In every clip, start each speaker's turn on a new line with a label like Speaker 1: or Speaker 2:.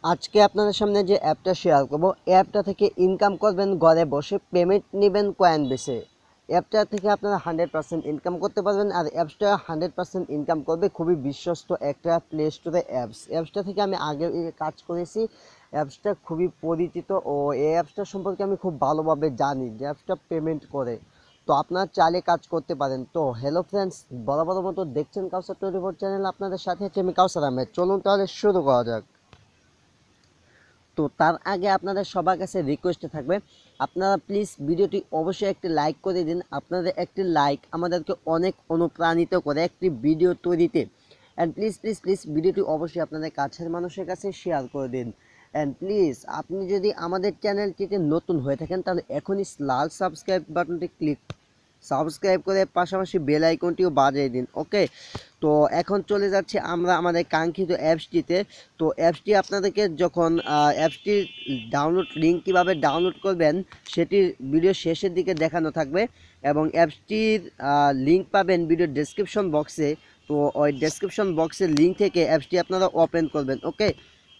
Speaker 1: আজকে আপনাদের সামনে যে অ্যাপটা শেয়ার করব, অ্যাপটা থেকে ইনকাম করবেন ঘরে বসে, পেমেন্ট নেবেন কয়েন বেসে। অ্যাপটা থেকে আপনারা 100% ইনকাম করতে পারবেন। আর অ্যাপসটা 100% ইনকাম করবে, খুবই বিশ্বস্ত একটা প্লে স্টোরে অ্যাপসটা থেকে আমি আগে কাজ করেছি। অ্যাপসটা খুবই পরিচিত ও এই অ্যাপসটা সম্পর্কে আমি খুব ভালোভাবে জানি যে অ্যাপসটা পেমেন্ট করে। তো আপনারা চাইলে কাজ করতে পারেন। তো হ্যালো ফ্রেন্ডস, বরাবর মতো দেখছেন কাউসার 24 চ্যানেল, আপনাদের সাথে আছে আমি কাউসার আহমেদ। চলুন তাহলে শুরু করা যাক। তো তার আগে আপনাদের সবার কাছে রিকোয়েস্টে থাকবে, আপনারা প্লিজ ভিডিওটি অবশ্যই একটি লাইক করে দিন। আপনাদের একটি লাইক আমাদেরকে অনেক অনুপ্রাণিত করে একটি ভিডিও তৈরিতে। অ্যান্ড প্লিজ প্লিজ প্লিজ ভিডিওটি অবশ্যই আপনাদের কাছের মানুষের কাছে শেয়ার করে দিন। অ্যান্ড প্লিজ আপনি যদি আমাদের চ্যানেলটিতে নতুন হয়ে থাকেন তাহলে এখনই লাল সাবস্ক্রাইব বাটনটি সাবস্ক্রাইব করে পাশাপাশি বেল আইকনটিও বাজিয়ে দিন। ওকে, তো এখন চলে যাচ্ছে আমরা আমাদের কাঙ্ক্ষিত অ্যাপসটিতে। তো অ্যাপসটি আপনাদেরকে যখন অ্যাপসটির লিঙ্ক কীভাবে ডাউনলোড করবেন সেটির ভিডিও শেষের দিকে দেখানো থাকবে, এবং অ্যাপসটির লিঙ্ক পাবেন ভিডিও ডেসক্রিপশন বক্সে। তো ওই ডেসক্রিপশন বক্সের লিঙ্ক থেকে অ্যাপসটি আপনারা ওপেন করবেন। ওকে,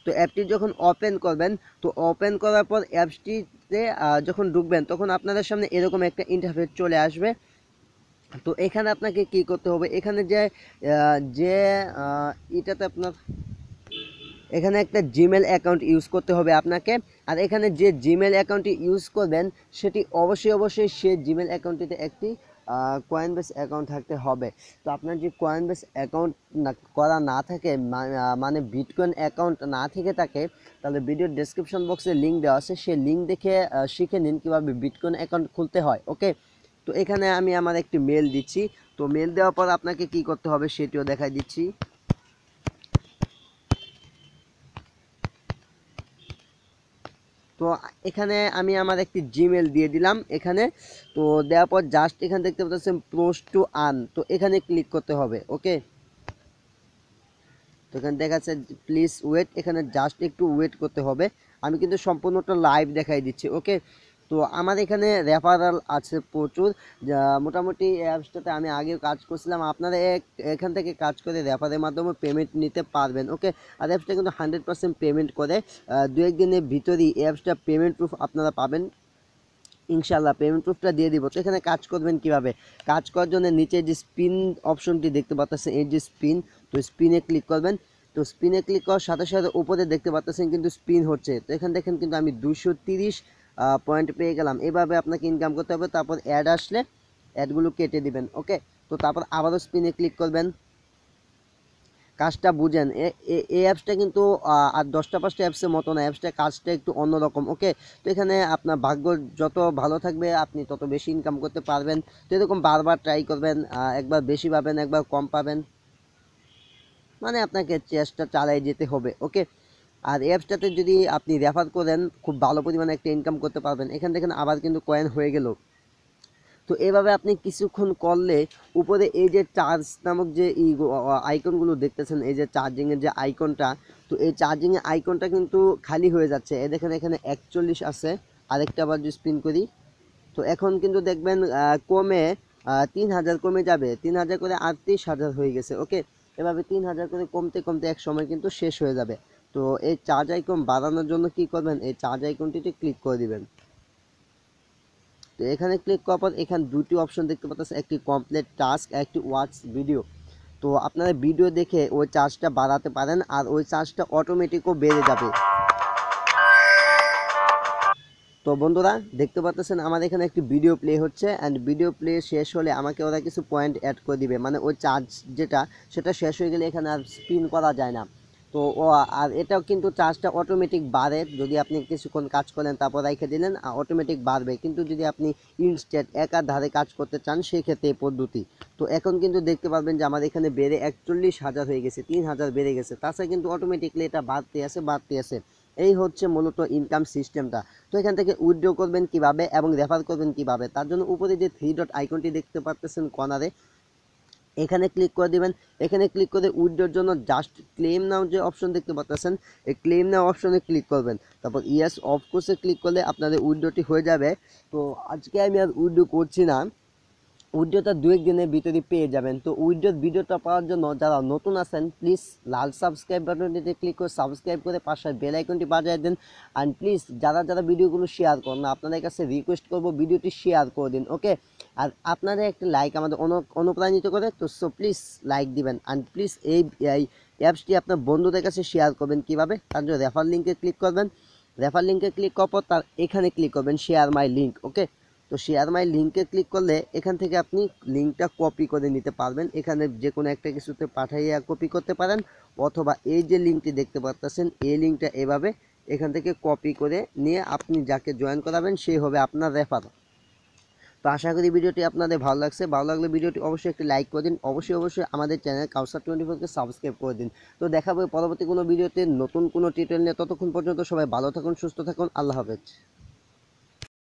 Speaker 1: তো অ্যাপটি যখন ওপেন করবেন, তো ওপেন করার পর অ্যাপসটিতে যখন ঢুকবেন তখন আপনাদের সামনে এরকম একটা ইন্টারফেস চলে আসবে। তো এখানে আপনাকে কি করতে হবে, এখানে যে যে এটাতে আপনার এখানে একটা জিমেল অ্যাকাউন্ট ইউজ করতে হবে আপনাকে। আর এখানে যে জিমেল অ্যাকাউন্টটি ইউজ করবেন সেটি অবশ্যই সে জিমেল অ্যাকাউন্টটিতে একটি কয়েনবেস অ্যাকাউন্ট থাকতে হবে। তো আপনার যে কয়েনবেস অ্যাকাউন্ট করা না থাকে, মানে বিটকয়েন অ্যাকাউন্ট না থেকে থাকে, তাহলে ভিডিও ডেসক্রিপশন বক্সে লিঙ্ক দেওয়া আছে, সেই লিঙ্ক দেখে শিখে নিন কীভাবে বিটকয়েন অ্যাকাউন্ট খুলতে হয়। ওকে, তো এখানে আমি আমার একটি মেল দিচ্ছি। তো মেল দেওয়ার পর আপনাকে কি করতে হবে সেটিও দেখাই দিচ্ছি। তো এখানে আমি আমার একটি জিমেল দিয়ে দিলাম এখানে। তো দেওয়ার পর জাস্ট এখানে দেখতে পাচ্ছেন পোস্ট টু আর্ন, তো এখানে ক্লিক করতে হবে। ওকে, তো এখানে দেখা যাচ্ছে প্লিজ ওয়েট, এখানে জাস্ট একটু ওয়েট করতে হবে। আমি কিন্তু সম্পূর্ণটা লাইভ দেখাই দিচ্ছি। ওকে, তো আমার এখানে রেফারাল আছে প্রচুর, যা মোটামুটি অ্যাপসটাতে আমি আগেও কাজ করছিলাম। আপনারা এখান থেকে কাজ করে রেফারের মাধ্যমে পেমেন্ট নিতে পারবেন। ওকে, আর অ্যাপসটা কিন্তু 100% পেমেন্ট করে। দু একদিনের ভিতরেই অ্যাপসটা পেমেন্ট প্রুফ আপনারা পাবেন ইনশাল্লাহ। পেমেন্ট প্রুফটা দিয়ে দিব। তো এখানে কাজ করবেন কিভাবে, কাজ করার জন্য নিচে যে স্পিন অপশনটি দেখতে পাচ্ছেন, এই যে স্পিন, তো স্পিনে ক্লিক করবেন। তো স্পিনে ক্লিক করার সাথে সাথে উপরে দেখতে পাচ্ছেন কিন্তু স্পিন হচ্ছে। তো এখানে দেখেন কিন্তু আমি 230 পয়েন্ট পেয়ে গেলাম। এভাবে আপনাকে ইনকাম করতে হবে। তারপর অ্যাড আসলে অ্যাডগুলো কেটে দিবেন। ওকে, তো তারপর আবারও স্পিনে ক্লিক করবেন। কাজটা বুঝেন, এই অ্যাপসটা কিন্তু আর 10টা 5টা অ্যাপসের মতো না, অ্যাপসটা কাজটা একটু অন্যরকম। ওকে, তো এখানে আপনার ভাগ্য যত ভালো থাকবে আপনি তত বেশি ইনকাম করতে পারবেন। তো এরকম বারবার ট্রাই করবেন, একবার বেশি পাবেন একবার কম পাবেন, মানে আপনাকে চেষ্টা চালিয়ে যেতে হবে। ওকে, আর অ্যাপসটাতে যদি আপনি রেফার করেন খুব ভালো পরিমাণে একটা ইনকাম করতে পারবেন। এখান থেকে আবার কিন্তু কয়েন হয়ে গেল। তো এভাবে আপনি কিছুক্ষণ করলে উপরে এই যে চার্জ নামক যে আইকনগুলো দেখতেছেন, এই যে চার্জিংয়ের যে আইকনটা, তো এই চার্জিংয়ের আইকনটা কিন্তু খালি হয়ে যাচ্ছে। এ দেখেন এখানে 41 আছে। আরেকটা আবার যদি স্পিন করি, তো এখন কিন্তু দেখবেন কমে 3000 কমে যাবে, 3000 করে 38,000 হয়ে গেছে। ওকে, এভাবে 3000 করে কমতে কমতে এক সময় কিন্তু শেষ হয়ে যাবে। তো এই চার্জ আইকন বাড়ানোর জন্য কি করবেন, এই চার্জ আইকনটিতে ক্লিক করে দিবেন। তো এখানে ক্লিক করার পর এখানে দুটি অপশন দেখতে পাচ্ছেন, একটি কমপ্লিট টাস্ক, একটি ওয়াচ ভিডিও। তো আপনারা ভিডিও দেখে ওই চার্জটা বাড়াতে পারেন, আর ওই চার্জটা অটোমেটিকও বেড়ে যাবে। তো বন্ধুরা দেখতে পাচ্ছেন আমার এখানে একটি ভিডিও প্লে হচ্ছে, অ্যান্ড ভিডিও প্লে শেষ হলে আমাকে ওরা কিছু পয়েন্ট অ্যাড করে দিবে, মানে ওই চার্জ যেটা সেটা শেষ হয়ে গেলে এখানে আর স্পিন করা যায় না। তো ও আর এটাও কিন্তু চার্জটা অটোমেটিক বাড়ে, যদি আপনি কিছুক্ষণ কাজ করেন তারপর রেখে দিলেন অটোমেটিক বাড়বে। কিন্তু যদি আপনি ইনস্ট্যান্ট একাধারে কাজ করতে চান সেই ক্ষেত্রে এই পদ্ধতি। তো এখন কিন্তু দেখতে পারবেন যে আমার এখানে বেড়ে 41,000 হয়ে গেছে, 3000 বেড়ে গেছে। তাছাড়া কিন্তু অটোমেটিকলি এটা বাড়তে আছে। এই হচ্ছে মূলত ইনকাম সিস্টেমটা। তো এখান থেকে উইথড্র করবেন কিভাবে এবং রেফার করবেন কিভাবে, তার জন্য উপরে যে 3 ডট আইকনটি দেখতে পাচ্ছেন কর্নারে, এখানে ক্লিক করে দিবেন। এখানে ক্লিক করে উইথড্রর জন্য জাস্ট ক্লেম নাও যে অপশন দেখতে পাচ্ছেন, এই ক্লেম নাও অপশনে ক্লিক করবেন। তারপর ইয়েস অফ কোর্সে ক্লিক করলে আপনাদের উইথড্রটি হয়ে যাবে। তো আজকে আমি আর উইথড্র করছি না, উইডিওটা 2-1 দিনের ভিতরে পেয়ে যাবেন। তো উইডিওর ভিডিওটা পাওয়ার জন্য যারা নতুন আছেন প্লিজ লাল সাবস্ক্রাইব বাটনটিতে ক্লিক করে সাবস্ক্রাইব করে পাশের বেল আইকনটি বাজিয়ে দেন। অ্যান্ড প্লিজ যারা ভিডিওগুলো শেয়ার করেন না, আপনাদের কাছে রিকোয়েস্ট করব ভিডিওটি শেয়ার করে দিন, ওকে। আর আপনাদের একটা লাইক আমাদের অনুপ্রাণিত করে, তো সো প্লিজ লাইক দিবেন। অ্যান্ড প্লিজ এই অ্যাপসটি আপনার বন্ধুদের কাছে শেয়ার করবেন কীভাবে, তার জন্য রেফার লিঙ্কে ক্লিক করবেন। রেফার লিঙ্কে ক্লিক করার পর তার এখানে ক্লিক করবেন শেয়ার মাই লিঙ্ক, ওকে। তো শেয়ার মাই লিঙ্কে ক্লিক করলে এখান থেকে আপনি লিঙ্কটা কপি করে নিতে পারবেন, এখানে যে কোনো একটা কিছুতে পাঠাইয়া কপি করতে পারেন, অথবা এই যে লিঙ্কটি দেখতে পাচ্ছেন এই লিঙ্কটা এভাবে এখান থেকে কপি করে নিয়ে আপনি যাকে জয়েন করাবেন সে হবে আপনার রেফার। তো আশা করি ভিডিওটি আপনাদের ভালো লাগছে, ভালো লাগলে ভিডিওটি অবশ্যই একটি লাইক করে দিন, অবশ্যই আমাদের চ্যানেল কাউসার 24কে সাবস্ক্রাইব করে দিন। তো দেখা হবে পরবর্তী কোনো ভিডিওতে নতুন কোনো টিউটোরিয়াল নিয়ে, ততক্ষণ পর্যন্ত সবাই ভালো থাকুন, সুস্থ থাকুন, আল্লাহ হাফেজ।